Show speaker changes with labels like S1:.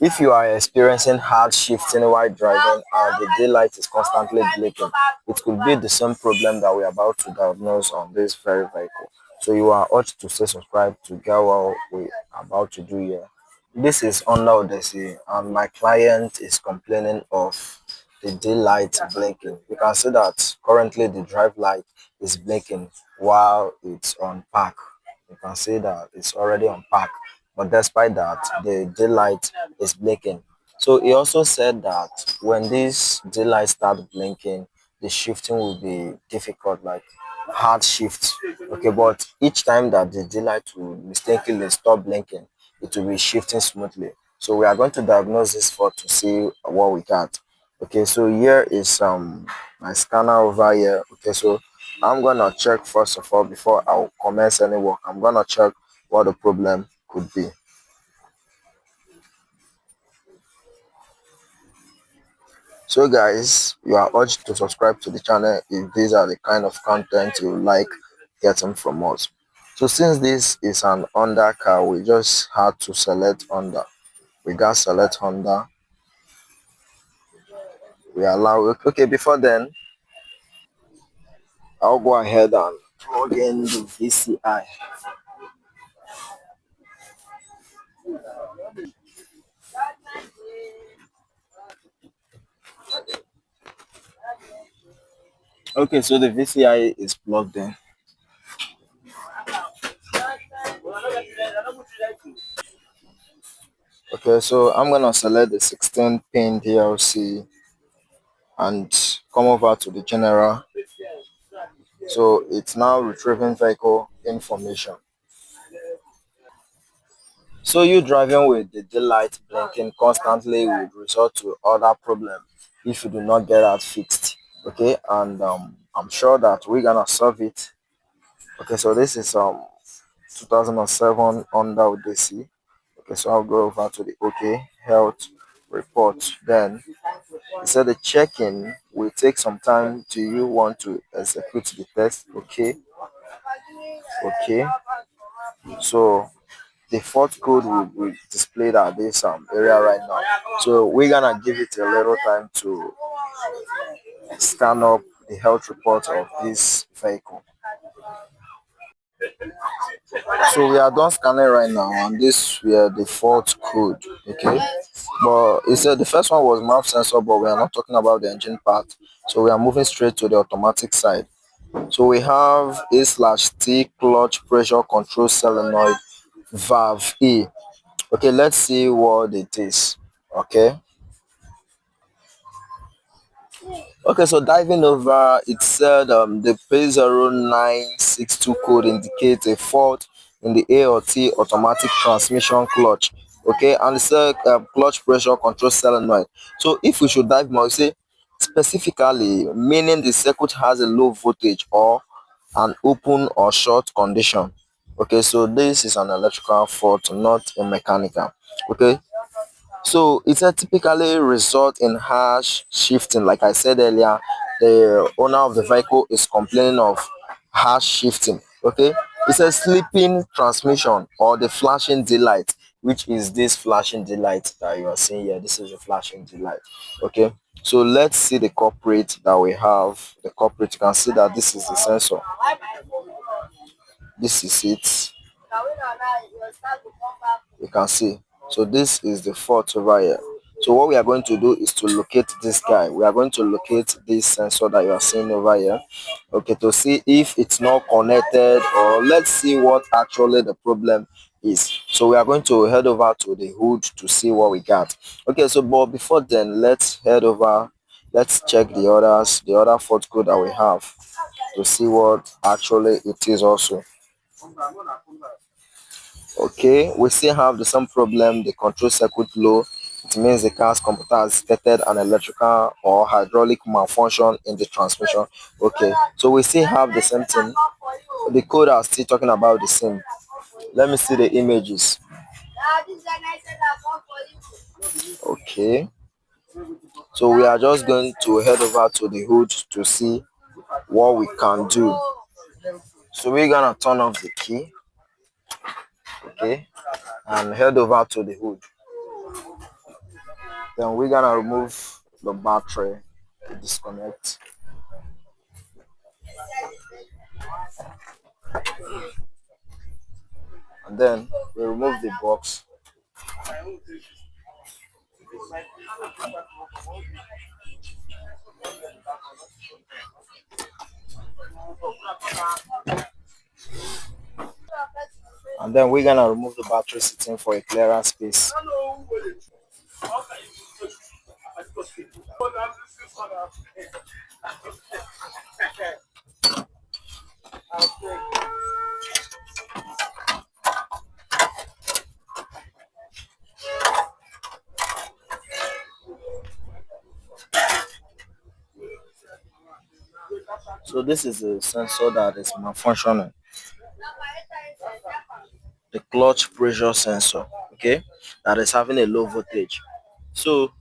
S1: If you are experiencing hard shifting while driving and the daylight is constantly blinking, it could be the same problem that we're about to diagnose on this very vehicle. So you are urged to stay subscribed to get what we are about to do here. This is under Odyssey and my client is complaining of the daylight blinking. You can see that currently the drive light is blinking while it's on park. You can see that it's already on park, but despite that, the daylight is blinking. So he also said that when this daylight starts blinking, the shifting will be difficult, like hard shift. Okay, but each time that the daylight will mistakenly stop blinking, it will be shifting smoothly. So we are going to diagnose this for to see what we got. Okay, so here is my scanner over here. Okay, so I'm gonna check first of all before I'll commence any work. I'm gonna check what the problem could be. So guys, you are urged to subscribe to the channel if these are the kind of content you like getting from us. So since this is an Honda car, we just had to select Honda. We got select Honda. We allow it. Okay, before then, I'll go ahead and plug in the VCI. Okay, so the VCI is plugged in. Okay, so I'm gonna select the 16 pin DLC and come over to the general. So it's now retrieving vehicle information. So you driving with the daylight blinking constantly would result to other problems if you do not get that fixed. Okay, and I'm sure that we're gonna solve it. Okay, so this is 2007 Honda Odyssey. Okay, so I'll go over to the OK health report. Then it said the check-in will take some time. Do you want to execute the test? Okay, okay. So the fault code will be displayed at this area right now. So we're gonna give it a little time to scan up the health report of this vehicle. So we are done scanning right now, and this were the fault code. Okay, but it said the first one was map sensor, but we are not talking about the engine part. So we are moving straight to the automatic side. So we have A/T clutch pressure control solenoid valve E. Okay, let's see what it is. Okay. Okay, so diving over, it said the P0962 code indicates a fault in the A or T automatic transmission clutch. Okay, and it said clutch pressure control solenoid. So if we should dive more, we say specifically, meaning the circuit has a low voltage or an open or short condition. Okay, so this is an electrical fault, not a mechanical. Okay, so it's a typically result in harsh shifting. Like I said earlier, the owner of the vehicle is complaining of harsh shifting. Okay, it's a sleeping transmission or the flashing daylight, which is this flashing daylight that you are seeing here. This is a flashing daylight. Okay, so let's see the culprit that we have. The culprit, you can see that this is the sensor. This is it. You can see. So this is the fault over here. So what we are going to do is to locate this guy. We are going to locate this sensor that you are seeing over here. Okay, to see if it's not connected, or let's see what actually the problem is. So we are going to head over to the hood to see what we got. Okay, so but before then, let's head over. Let's check the other fault code that we have to see what actually it is also. Okay, we still have the same problem, the control circuit low. It means the car's computer has detected an electrical or hydraulic malfunction in the transmission. Okay, so we still have the same thing. The code are still talking about the same. Let me see the images. Okay, so we are just going to head over to the hood to see what we can do. So we're gonna turn off the key, okay, and head over to the hood. Then we're gonna remove the battery, disconnect, and then we remove the box. And then we're gonna remove the battery sitting for a clearer space. So this is a sensor that is malfunctioning, the clutch pressure sensor, okay, that is having a low voltage. So